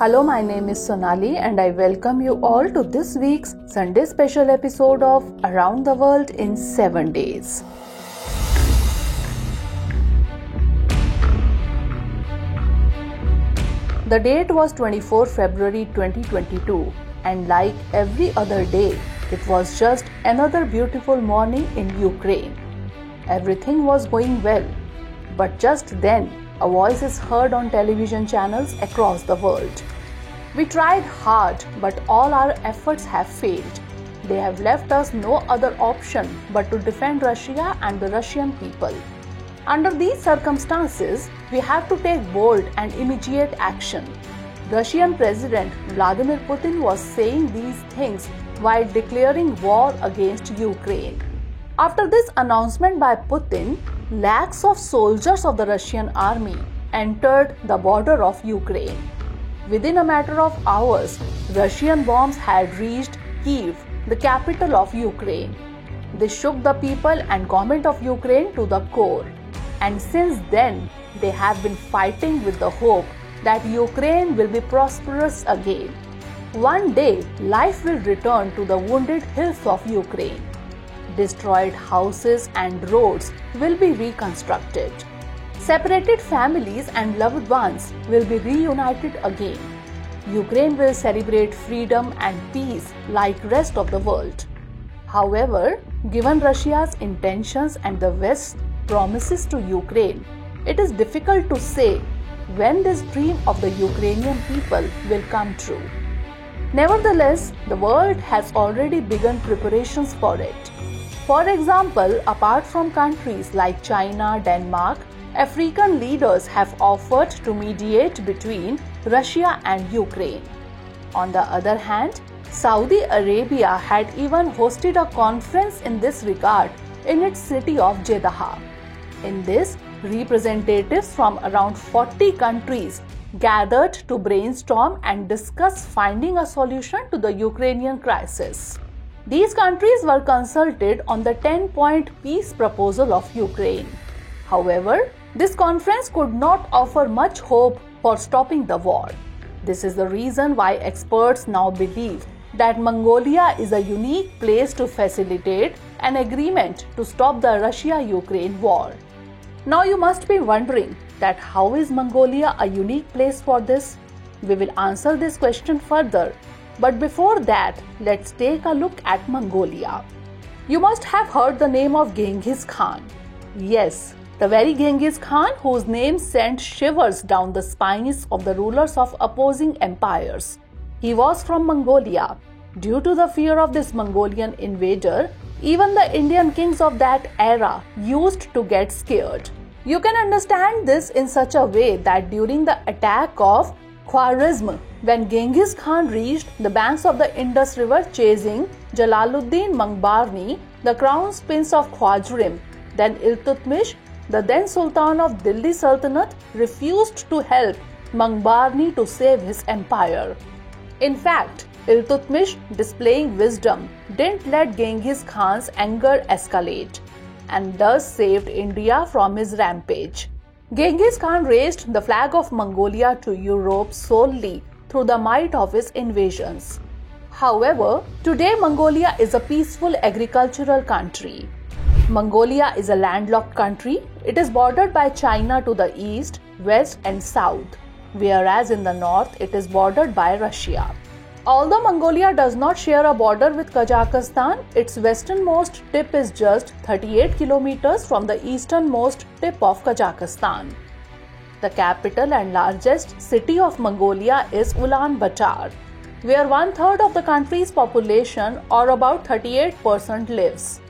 Hello, my name is Sonali and I welcome you all to this week's Sunday special episode of Around the World in 7 Days. The date was 24 February 2022 and like every other day, it was just another beautiful morning in Ukraine. Everything was going well, but just then, a voice is heard on television channels across the world. We tried hard, but all our efforts have failed. They have left us no other option but to defend Russia and the Russian people. Under these circumstances, we have to take bold and immediate action. Russian President Vladimir Putin was saying these things while declaring war against Ukraine. After this announcement by Putin, lakhs of soldiers of the Russian army entered the border of Ukraine. Within a matter of hours, Russian bombs had reached Kyiv, the capital of Ukraine. They shook the people and government of Ukraine to the core. And since then, they have been fighting with the hope that Ukraine will be prosperous again. One day, life will return to the wounded hills of Ukraine. Destroyed houses and roads will be reconstructed. Separated families and loved ones will be reunited again. Ukraine will celebrate freedom and peace like rest of the world. However, given Russia's intentions and the West's promises to Ukraine, it is difficult to say when this dream of the Ukrainian people will come true. Nevertheless, the world has already begun preparations for it. For example, apart from countries like China, Denmark, African leaders have offered to mediate between Russia and Ukraine. On the other hand, Saudi Arabia had even hosted a conference in this regard in its city of Jeddah. In this, representatives from around 40 countries gathered to brainstorm and discuss finding a solution to the Ukrainian crisis. These countries were consulted on the 10-point peace proposal of Ukraine. However, this conference could not offer much hope for stopping the war. This is the reason why experts now believe that Mongolia is a unique place to facilitate an agreement to stop the Russia-Ukraine war. Now you must be wondering that how is Mongolia a unique place for this? We will answer this question further. But before that, let's take a look at Mongolia. You must have heard the name of Genghis Khan. Yes, the very Genghis Khan whose name sent shivers down the spines of the rulers of opposing empires. He was from Mongolia. Due to the fear of this Mongolian invader, even the Indian kings of that era used to get scared. You can understand this in such a way that during the attack of Khwarezm, when Genghis Khan reached the banks of the Indus River chasing Jalaluddin Mangbarni, the crown prince of Khwarizm, then Iltutmish, the then Sultan of Delhi Sultanate, refused to help Mangbarni to save his empire. In fact, Iltutmish, displaying wisdom, didn't let Genghis Khan's anger escalate and thus saved India from his rampage. Genghis Khan raised the flag of Mongolia to Europe solely through the might of his invasions. However, today Mongolia is a peaceful agricultural country. Mongolia is a landlocked country. It is bordered by China to the east, west and south, whereas in the north it is bordered by Russia. Although Mongolia does not share a border with Kazakhstan, its westernmost tip is just 38 kilometers from the easternmost tip of Kazakhstan. The capital and largest city of Mongolia is Ulaanbaatar, where 1/3 of the country's population, or about 38%, lives,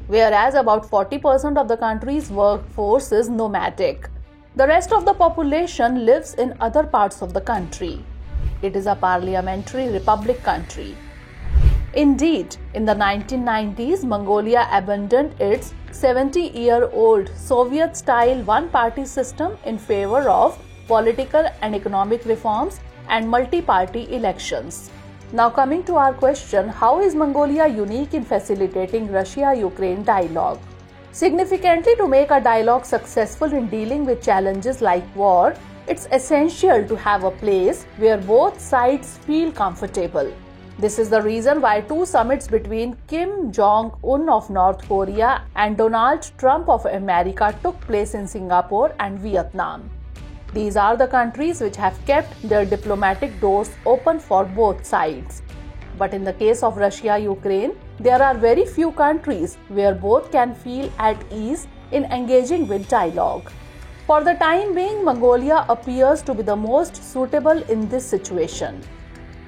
whereas about 40% of the country's workforce is nomadic. The rest of the population lives in other parts of the country. It is a parliamentary republic country. Indeed, in the 1990s, Mongolia abandoned its 70-year-old Soviet-style one-party system in favor of political and economic reforms and multi-party elections. Now coming to our question, how is Mongolia unique in facilitating Russia-Ukraine dialogue? Significantly, to make a dialogue successful in dealing with challenges like war, It's essential to have a place where both sides feel comfortable. This is the reason why two summits between Kim Jong-un of North Korea and Donald Trump of America took place in Singapore and Vietnam. These are the countries which have kept their diplomatic doors open for both sides. But in the case of Russia-Ukraine, there are very few countries where both can feel at ease in engaging with dialogue. For the time being, Mongolia appears to be the most suitable in this situation.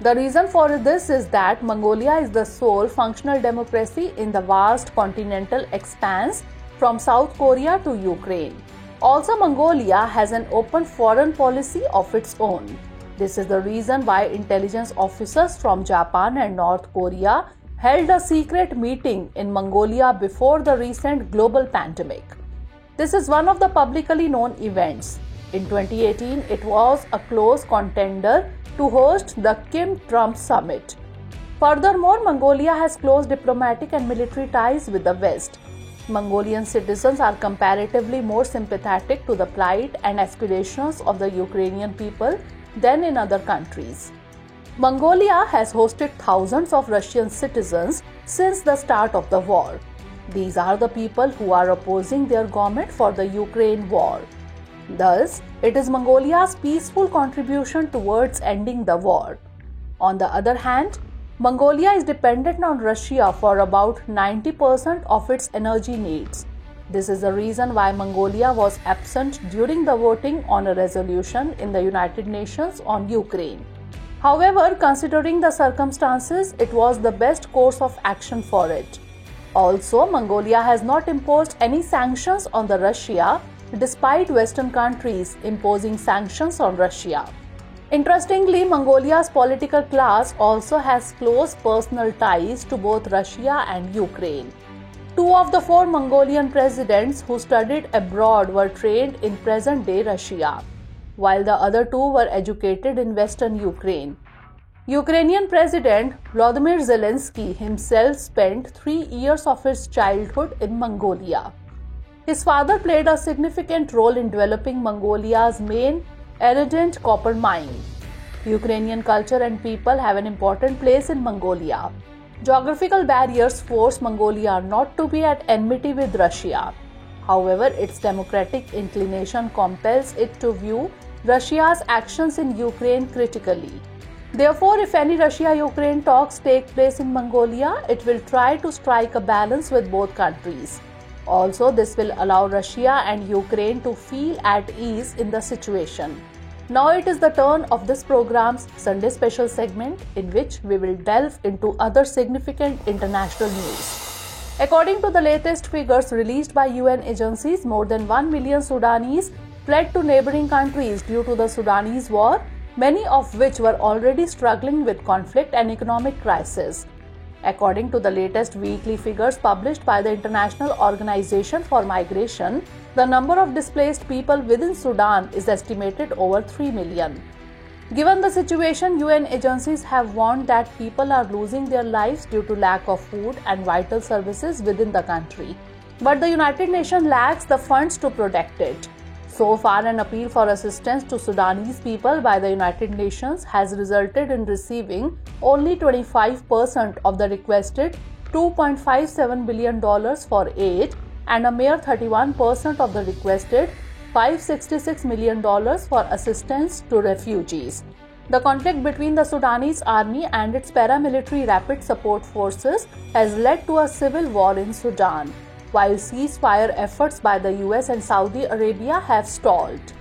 The reason for this is that Mongolia is the sole functional democracy in the vast continental expanse from South Korea to Ukraine. Also, Mongolia has an open foreign policy of its own. This is the reason why intelligence officers from Japan and North Korea held a secret meeting in Mongolia before the recent global pandemic. This is one of the publicly known events. In 2018, it was a close contender to host the Kim-Trump summit. Furthermore, Mongolia has close diplomatic and military ties with the West. Mongolian citizens are comparatively more sympathetic to the plight and aspirations of the Ukrainian people than in other countries. Mongolia has hosted thousands of Russian citizens since the start of the war. These are the people who are opposing their government for the Ukraine war. Thus, it is Mongolia's peaceful contribution towards ending the war. On the other hand, Mongolia is dependent on Russia for about 90% of its energy needs. This is the reason why Mongolia was absent during the voting on a resolution in the United Nations on Ukraine. However, considering the circumstances, it was the best course of action for it. Also, Mongolia has not imposed any sanctions on the Russia, despite Western countries imposing sanctions on Russia. Interestingly, Mongolia's political class also has close personal ties to both Russia and Ukraine. Two of the four Mongolian presidents who studied abroad were trained in present-day Russia, while the other two were educated in Western Ukraine. Ukrainian President Volodymyr Zelensky himself spent 3 years of his childhood in Mongolia. His father played a significant role in developing Mongolia's main ardent copper mine. Ukrainian culture and people have an important place in Mongolia. Geographical barriers force Mongolia not to be at enmity with Russia. However, its democratic inclination compels it to view Russia's actions in Ukraine critically. Therefore, if any Russia-Ukraine talks take place in Mongolia, it will try to strike a balance with both countries. Also, this will allow Russia and Ukraine to feel at ease in the situation. Now it is the turn of this program's Sunday special segment, in which we will delve into other significant international news. According to the latest figures released by UN agencies, more than 1 million Sudanese fled to neighboring countries due to the Sudanese war, many of which were already struggling with conflict and economic crisis. According to the latest weekly figures published by the International Organization for Migration, the number of displaced people within Sudan is estimated over 3 million. Given the situation, UN agencies have warned that people are losing their lives due to lack of food and vital services within the country. But the United Nations lacks the funds to protect it. So far, an appeal for assistance to Sudanese people by the United Nations has resulted in receiving only 25% of the requested $2.57 billion for aid and a mere 31% of the requested $566 million for assistance to refugees. The conflict between the Sudanese army and its paramilitary rapid support forces has led to a civil war in Sudan, while ceasefire efforts by the US and Saudi Arabia have stalled.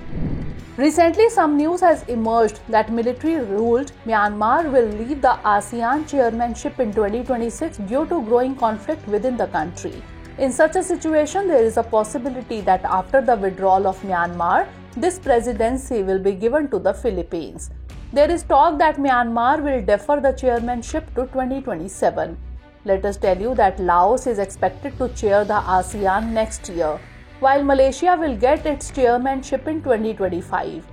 Recently, some news has emerged that military-ruled Myanmar will leave the ASEAN chairmanship in 2026 due to growing conflict within the country. In such a situation, there is a possibility that after the withdrawal of Myanmar, this presidency will be given to the Philippines. There is talk that Myanmar will defer the chairmanship to 2027. Let us tell you that Laos is expected to chair the ASEAN next year, while Malaysia will get its chairmanship in 2025.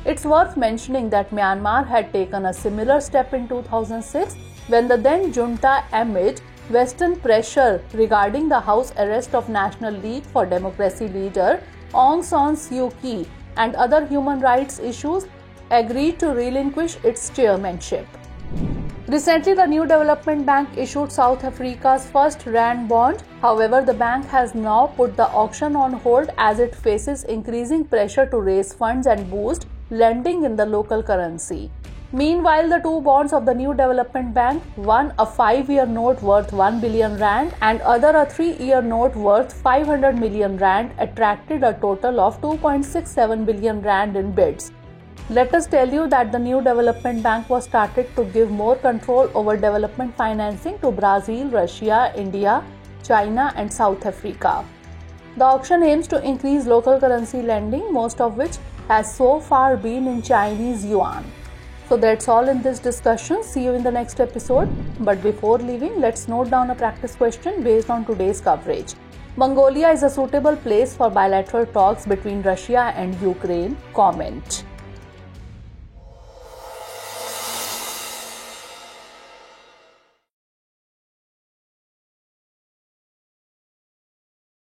It's worth mentioning that Myanmar had taken a similar step in 2006 when the then junta, amid Western pressure regarding the house arrest of National League for Democracy leader Aung San Suu Kyi and other human rights issues, agreed to relinquish its chairmanship. Recently, the New Development Bank issued South Africa's first rand bond. However, the bank has now put the auction on hold as it faces increasing pressure to raise funds and boost lending in the local currency. Meanwhile, the two bonds of the New Development Bank, one a 5-year note worth 1 billion rand and other a 3-year note worth 500 million rand, attracted a total of 2.67 billion rand in bids. Let us tell you that the New Development Bank was started to give more control over development financing to Brazil, Russia, India, China and South Africa. The auction aims to increase local currency lending, most of which has so far been in Chinese yuan. So that's all in this discussion. See you in the next episode. But before leaving, let's note down a practice question based on today's coverage. Mongolia is a suitable place for bilateral talks between Russia and Ukraine. Comment.